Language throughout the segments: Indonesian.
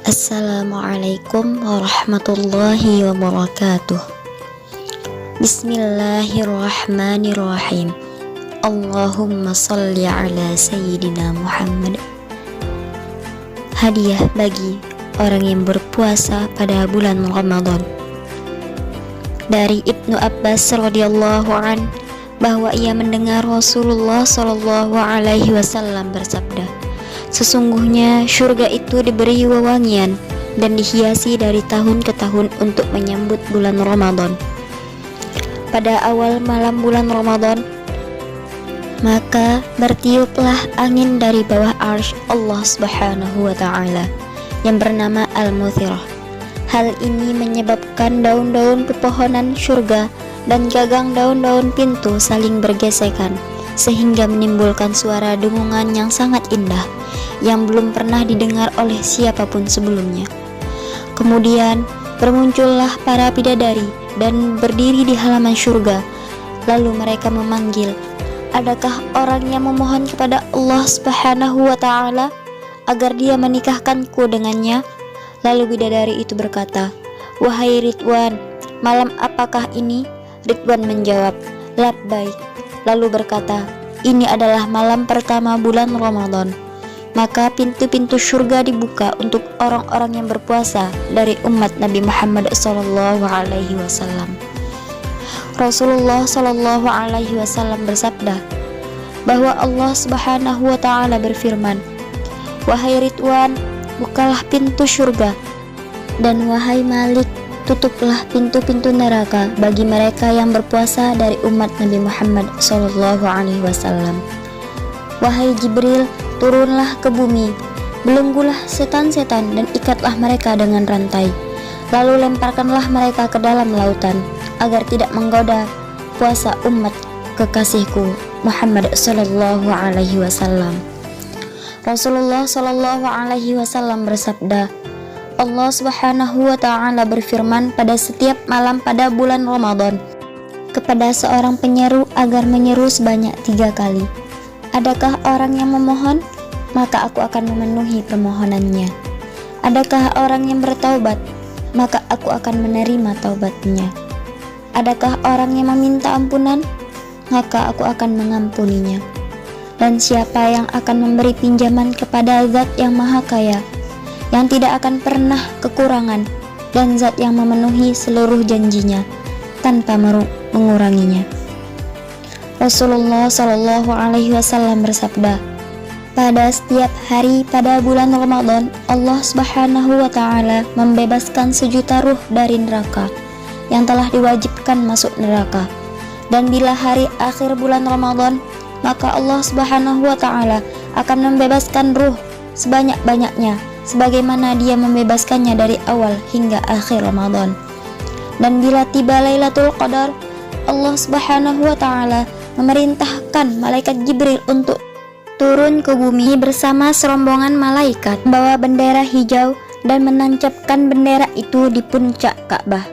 Assalamualaikum warahmatullahi wabarakatuh. Bismillahirrahmanirrahim. Allahumma salli ala Sayyidina Muhammad. Hadiah bagi orang yang berpuasa pada bulan Ramadan. Dari Ibnu Abbas radhiyallahu an bahwa ia mendengar Rasulullah sallallahu alaihi wasallam bersabda, sesungguhnya surga itu diberi wewangian dan dihiasi dari tahun ke tahun untuk menyambut bulan Ramadan. Pada awal malam bulan Ramadan, maka bertiuplah angin dari bawah arsy Allah Subhanahu wa Ta'ala yang bernama Al-Muthirah. Hal ini menyebabkan daun-daun pepohonan surga dan gagang daun-daun pintu saling bergesekan, sehingga menimbulkan suara dengungan yang sangat indah yang belum pernah didengar oleh siapapun sebelumnya. Kemudian bermuncullah para bidadari dan berdiri di halaman surga. Lalu mereka memanggil, adakah orang yang memohon kepada Allah Subhanahu wa Ta'ala agar dia menikahkanku dengannya? Lalu bidadari itu berkata, wahai Ridwan, malam apakah ini? Ridwan menjawab, labbaik. Lalu berkata, ini adalah malam pertama bulan Ramadan. Maka pintu-pintu surga dibuka untuk orang-orang yang berpuasa dari umat Nabi Muhammad sallallahu alaihi wasallam. Rasulullah sallallahu alaihi wasallam bersabda bahwa Allah Subhanahu wa Ta'ala berfirman, wahai Ridwan, bukalah pintu surga, dan wahai Malik, tutuplah pintu-pintu neraka bagi mereka yang berpuasa dari umat Nabi Muhammad sallallahu alaihi wasallam. Wahai Jibril, turunlah ke bumi, belenggulah setan-setan dan ikatlah mereka dengan rantai. Lalu lemparkanlah mereka ke dalam lautan, agar tidak menggoda puasa umat kekasihku Muhammad sallallahu alaihi wasallam. Rasulullah sallallahu alaihi wasallam bersabda, Allah Subhanahu wa Ta'ala berfirman pada setiap malam pada bulan Ramadan kepada seorang penyeru agar menyeru sebanyak 3 kali. Adakah orang yang memohon? Maka aku akan memenuhi permohonannya. Adakah orang yang bertaubat? Maka aku akan menerima taubatnya. Adakah orang yang meminta ampunan? Maka aku akan mengampuninya. Dan siapa yang akan memberi pinjaman kepada Zat yang Maha Kaya, yang tidak akan pernah kekurangan, dan Zat yang memenuhi seluruh janjinya tanpa menguranginya. Rasulullah Shallallahu Alaihi Wasallam bersabda, pada setiap hari pada bulan Ramadan, Allah Subhanahu wa Ta'ala membebaskan 1 juta ruh dari neraka yang telah diwajibkan masuk neraka. Dan bila hari akhir bulan Ramadan, maka Allah Subhanahu wa Ta'ala akan membebaskan ruh sebanyak-banyaknya sebagaimana Dia membebaskannya dari awal hingga akhir Ramadan. Dan bila tiba Lailatul Qadar, Allah Subhanahu wa Ta'ala memerintahkan malaikat Jibril untuk turun ke bumi bersama serombongan malaikat membawa bendera hijau dan menancapkan bendera itu di puncak Ka'bah.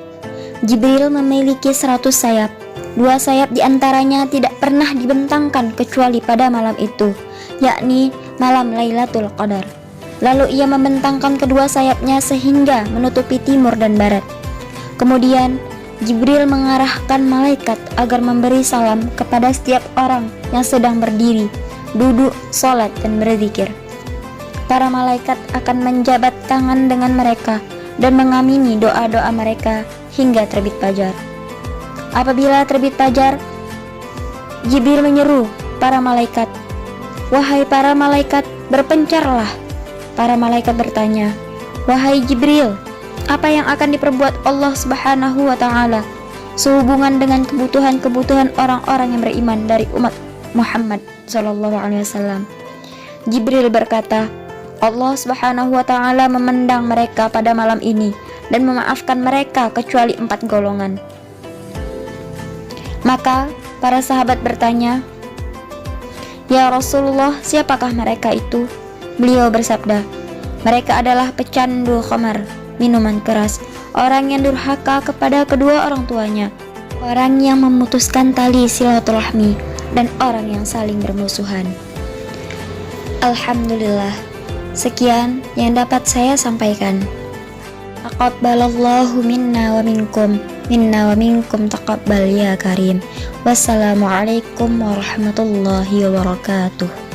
Jibril memiliki 100 sayap. 2 sayap diantaranya tidak pernah dibentangkan kecuali pada malam itu, yakni malam Lailatul Qadar. Lalu ia membentangkan kedua sayapnya sehingga menutupi timur dan barat. Kemudian Jibril mengarahkan malaikat agar memberi salam kepada setiap orang yang sedang berdiri, duduk, sholat, dan berzikir. Para malaikat akan menjabat tangan dengan mereka dan mengamini doa-doa mereka hingga terbit fajar. Apabila terbit fajar, Jibril menyeru para malaikat, wahai para malaikat, berpencarlah. Para malaikat bertanya, wahai Jibril, apa yang akan diperbuat Allah Subhanahu wa Ta'ala sehubungan dengan kebutuhan-kebutuhan orang-orang yang beriman dari umat Muhammad sallallahu alaihi wasallam? Jibril berkata, Allah Subhanahu wa Ta'ala memandang mereka pada malam ini dan memaafkan mereka kecuali 4 golongan. Maka para sahabat bertanya, ya Rasulullah, siapakah mereka itu? Beliau bersabda, mereka adalah pecandu khamar, minuman keras, orang yang durhaka kepada kedua orang tuanya, orang yang memutuskan tali silaturahmi, dan orang yang saling bermusuhan. Alhamdulillah, Sekian yang dapat saya sampaikan. Taqabbalallahu minna wa minkum taqabbal ya karim. Wassalamualaikum warahmatullahi wabarakatuh.